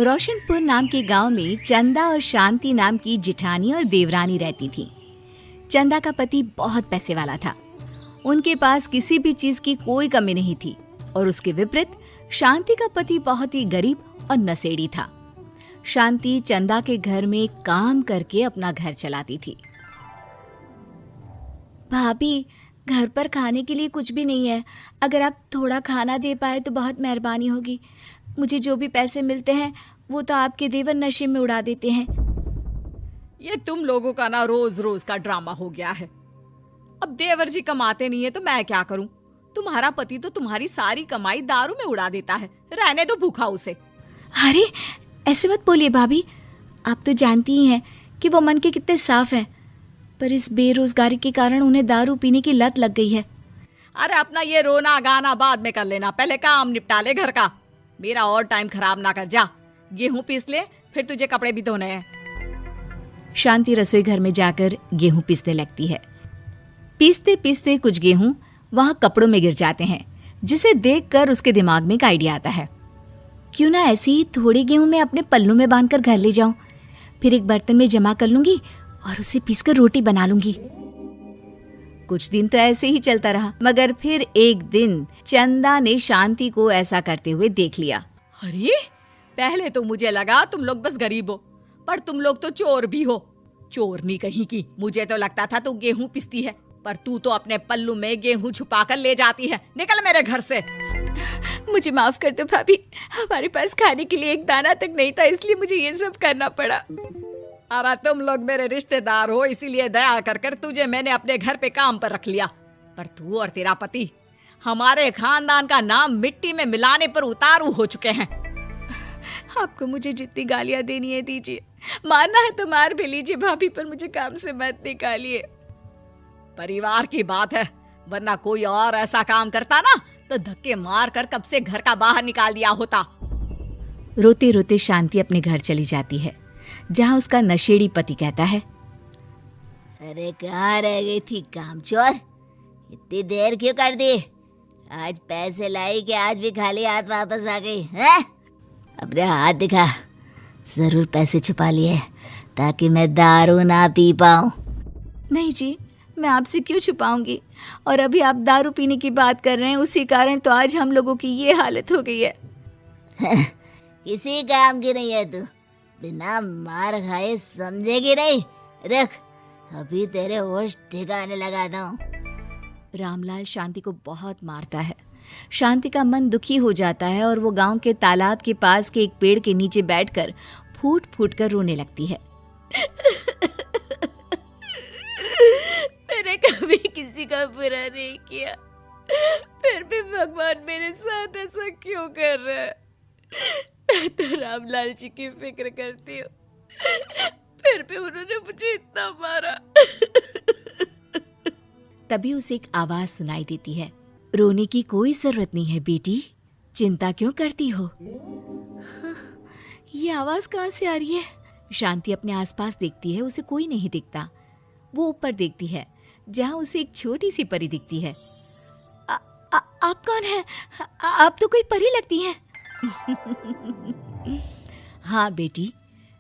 रोशनपुर नाम के गांव में चंदा और शांति नाम की जिठानी और देवरानी रहती थी। चंदा का पति बहुत पैसे वाला था। उनके पास किसी भी चीज की कोई कमी नहीं थी और उसके विपरीत शांति का पति बहुत ही गरीब और नशेड़ी था। शांति चंदा के घर में काम करके अपना घर चलाती थी। भाभी, घर पर खाने के लिए कुछ भी नहीं है। अगर आप थोड़ा खाना दे पाए तो बहुत मेहरबानी होगी। मुझे जो भी पैसे मिलते हैं वो तो आपके देवर नशे में उड़ा देते हैं। ये तुम लोगों का ना रोज रोज का ड्रामा हो गया है। अब देवर जी कमाते नहीं है तो मैं क्या करूं? तुम्हारा पति तो तुम्हारी सारी कमाई दारू में उड़ा देता है। रहने दो भूखा उसे। अरे ऐसे मत बोलिए भाभी, आप तो जानती ही हैं कि वो मन के कितने साफ हैं, पर इस बेरोजगारी के कारण उन्हें दारू पीने की लत लग गई है। अरे अपना ये रोना गाना बाद में कर लेना, पहले काम निपटा ले घर का। मेरा और टाइम खराब ना कर। जा गेहूं पीस ले, फिर तुझे कपड़े भी धोने हैं। शांति रसोई घर में जाकर गेहूं पीसने लगती है। पीसते पीसते कुछ गेहूं वहां कपड़ों में गिर जाते हैं, जिसे देखकर उसके दिमाग में एक आइडिया आता है। क्यों ना ऐसे ही थोड़े गेहूं मैं अपने पल्लू में बांधकर घर ले जाऊं, फिर एक बर्तन में जमा कर लूंगी और उसे पीसकर रोटी बना लूंगी। कुछ दिन तो ऐसे ही चलता रहा, मगर फिर एक दिन चंदा ने शांति को ऐसा करते हुए देख लिया। अरे पहले तो मुझे लगा तुम लोग बस गरीब हो, पर तुम लोग तो चोर भी हो। चोरनी कहीं की। मुझे तो लगता था तू गेहूं पिसती है, पर तू तो अपने पल्लू में गेहूं छुपाकर ले जाती है। निकल मेरे घर से। मुझे माफ कर दो भाभी, हमारे पास खाने के लिए एक दाना तक नहीं था, इसलिए मुझे ये सब करना पड़ा। अरे तुम लोग मेरे रिश्तेदार हो, इसीलिए दया कर कर तुझे मैंने अपने घर पे काम पर रख लिया, पर तू और तेरा पति हमारे खानदान का नाम मिट्टी में मिलाने पर उतारू हो चुके हैं। आपको मुझे जितनी गालियां देनी है दीजिए, मारना है तो मार भी लीजिए भाभी, पर मुझे काम से मत निकालिए। परिवार की बात है, वरना कोई और ऐसा काम करता ना तो धक्के मार कर कब से घर का बाहर निकाल दिया होता। रोते रोते शांति अपने घर चली जाती है, जहाँ उसका नशेड़ी पति कहता है, अरे कहाँ रह गई थी कामचोर? इतनी देर क्यों कर दी? आज पैसे लाई कि आज भी खाली हाथ वापस आ गई है? अपने हाथ दिखा। जरूर पैसे छुपा लिए ताकि मैं दारू ना पी पाऊं। नहीं जी, मैं आपसे क्यों छुपाऊंगी, और अभी आप दारू पीने की बात कर रहे हैं, उसी कारण तो आज हम लोगों की ये हालत हो गई है। किसी काम की नहीं है तू, बिना मार खाए समझेगी नहीं। रख, अभी तेरे होश ठिकाने लगाता हूँ। रामलाल शांति को बहुत मारता है। शांति का मन दुखी हो जाता है और वो गांव के तालाब के पास के एक पेड़ के नीचे बैठकर फूट फूट कर रोने लगती है। मैंने कभी किसी का बुरा नहीं किया, फिर भी भगवान मेरे साथ ऐसा क्यों कर रहा है? मैं तो रामलाल जी की फिक्र करती हूँ, फिर भी उन्होंने मुझे इतना मारा। तभी उसे एक आवाज सुनाई देती है, रोने की कोई जरूरत नहीं है बेटी, चिंता क्यों करती हो? ये आवाज कहाँ से आ रही है? शांति अपने आसपास देखती है, उसे कोई नहीं दिखता। वो ऊपर देखती है, जहाँ उसे एक छोटी सी परी दिखती है। आप कौन है? आप तो कोई परी लगती हैं। हाँ बेटी,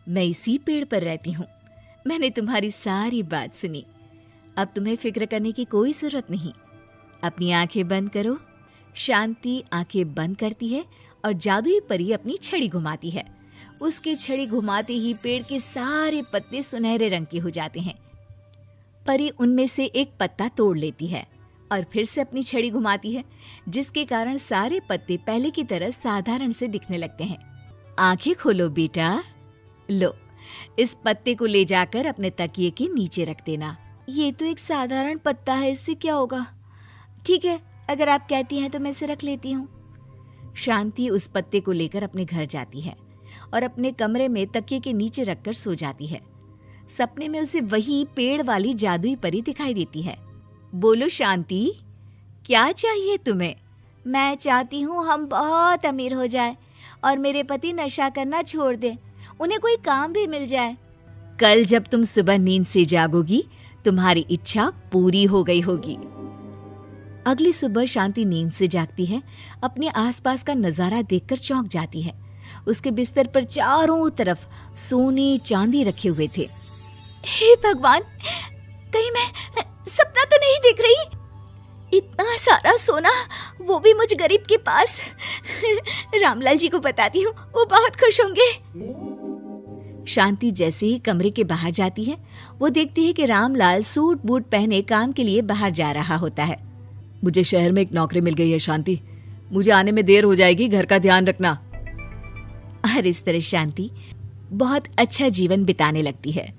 मैं इसी पेड़ पर रहती हूँ। मैंने तुम्हारी सारी बात सुनी, अब तुम्हें फिक्र करने की कोई जरूरत नहीं। अपनी आंखें बंद करो। शांति आंखें बंद करती है और जादुई परी अपनी छड़ी घुमाती है। उसकी छड़ी घुमाते ही पेड़ के सारे पत्ते सुनहरे रंग के हो जाते हैं। परी उनमें से एक पत्ता तोड़ लेती है और फिर से अपनी छड़ी घुमाती है, जिसके कारण सारे पत्ते पहले की तरह साधारण से दिखने लगते हैं। आंखें खोलो बेटा। लो, इस पत्ते को ले जाकर अपने तकिए के नीचे रख देना। ये तो एक साधारण पत्ता है, इससे क्या होगा? ठीक है, अगर आप कहती हैं तो मैं इसे रख लेती हूँ। शांति उस पत्ते को लेकर अपने घर जाती है और अपने कमरे में तकिए के नीचे रखकर सो जाती है। सपने में उसे वही पेड़ वाली जादुई परी दिखाई देती है। बोलो शांति, क्या चाहिए तुम्हें? मैं चाहती हूँ हम बहुत अमीर हो जाए और मेरे पति नशा करना छोड़ दें, उन्हें कोई काम भी मिल जाए। कल जब तुम सुबह नींद से जागोगी, तुम्हारी इच्छा पूरी हो गई होगी। अगली सुबह शांति नींद से जागती है, अपने आसपास का नजारा देखकर चौंक जाती है। उसके बिस्तर पर चारों तरफ सोने चांदी रखे हुए थे। हे भगवान, कहीं मैं सपना तो नहीं देख रही? इतना सारा सोना, वो भी मुझ गरीब के पास। रामलाल जी को बताती हूँ, वो बहुत खुश होंगे। शांति जैसे ही कमरे के बाहर जाती है, वो देखती है कि रामलाल सूट बूट पहने काम के लिए बाहर जा रहा होता है। मुझे शहर में एक नौकरी मिल गई है शांति, मुझे आने में देर हो जाएगी, घर का ध्यान रखना। और इस तरह शांति बहुत अच्छा जीवन बिताने लगती है।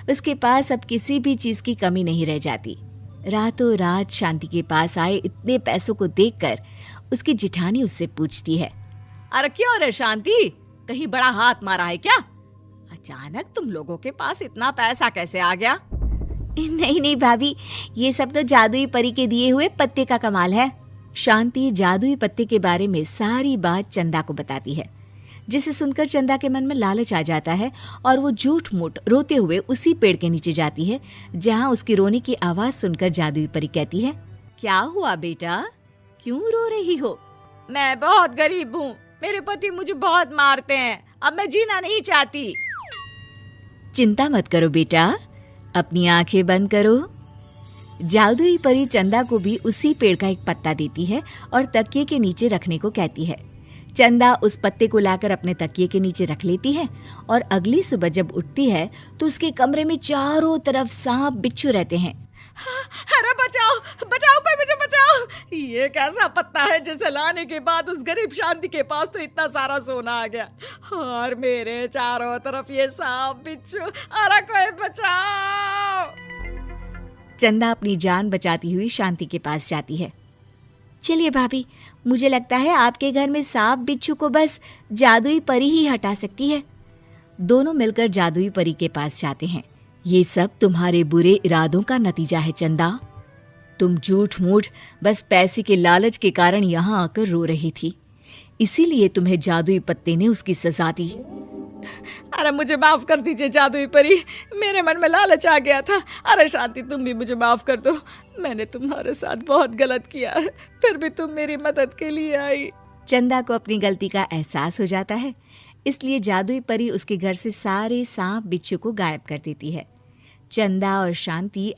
उसके पास अब किसी भी चीज की कमी नहीं रह जाती। रातों रात शांति के पास आए इतने पैसों को देखकर उसकी जिठानी उससे पूछती है, अरे क्यों रे शांति, कहीं बड़ा हाथ मारा है क्या? अचानक तुम लोगों के पास इतना पैसा कैसे आ गया? नहीं नहीं भाभी, ये सब तो जादुई परी के दिए हुए पत्ते का कमाल है। शांति जादुई पत्ते के बारे में सारी बात चंदा को बताती है, जिसे सुनकर चंदा के मन में लालच आ जाता है और वो झूठ मूठ रोते हुए उसी पेड़ के नीचे जाती है जहाँ उसकी रोने की आवाज सुनकर जादुई परी कहती है, क्या हुआ बेटा, क्यों रो रही हो? मैं बहुत गरीब हूँ, मेरे पति मुझे बहुत मारते हैं, अब मैं जीना नहीं चाहती। चिंता मत करो बेटा, अपनी आंखें बंद करो। जादुई परी चंदा को भी उसी पेड़ का एक पत्ता देती है और तकिए के नीचे रखने को कहती है। चंदा उस पत्ते को लाकर अपने तकिए के नीचे रख लेती है और अगली सुबह जब उठती है तो उसके कमरे में चारों तरफ सांप बिच्छू रहते हैं। अरे बचाओ बचाओ, कोई मुझे बचाओ, ये कैसा पत्ता है जिसे लाने के बाद उस गरीब शांति के पास तो इतना सारा सोना आ गया, और मेरे चारों तरफ ये सांप बिच्छू, अरे कोई बचाओ। चंदा अपनी जान बचाती हुई शांति के पास जाती है। चलिए भाभी, मुझे लगता है आपके घर में सांप बिच्छू को बस जादुई परी ही हटा सकती है। दोनों मिलकर जादुई परी के पास जाते हैं। ये सब तुम्हारे बुरे इरादों का नतीजा है चंदा। तुम झूठ मूठ बस पैसे के लालच के कारण यहाँ आकर रो रही थी, इसीलिए तुम्हें जादुई पत्ते ने उसकी सजा दी। अरे मुझे माफ कर दीजिए जादुई परी, मेरे मन में लालच आ गया था। अरे शांति, तुम भी मुझे माफ कर दो, मैंने तुम्हारे साथ बहुत गलत किया है, फिर भी तुम मेरी मदद के लिए आई। चंदा को अपनी गलती का एहसास हो जाता है, इसलिए जादुई परी उसके घर से सारे सांप बिच्छू को गायब कर देती है। चंदा और शांति